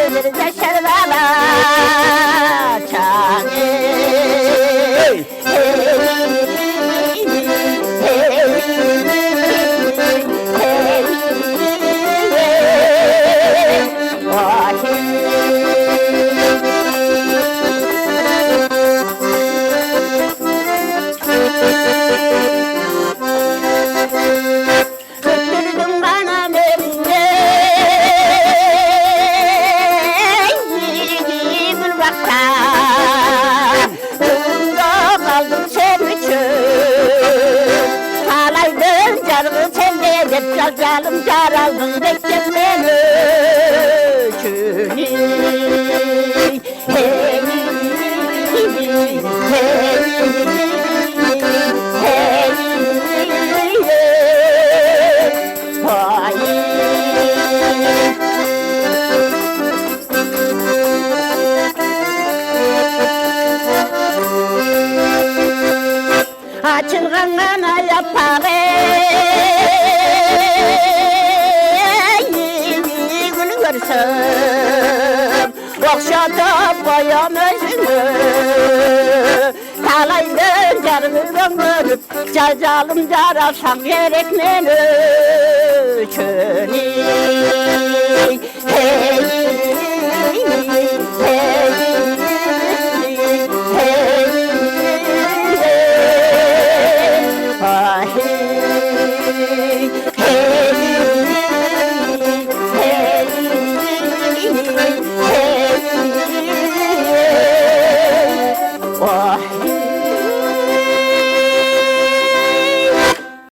gözlerinde şerbeler çağır. Öttürdün bana elini, bir baktan, umda kaldım sen için. Ağlaydın canımı sen de edip canım caraldın bekle beni için. Hey, açılgan ana yapar gül görsem okşatıp koyam özünü talaydın canımı ömürüp cacalım caralsam gerek meni çöni hey hey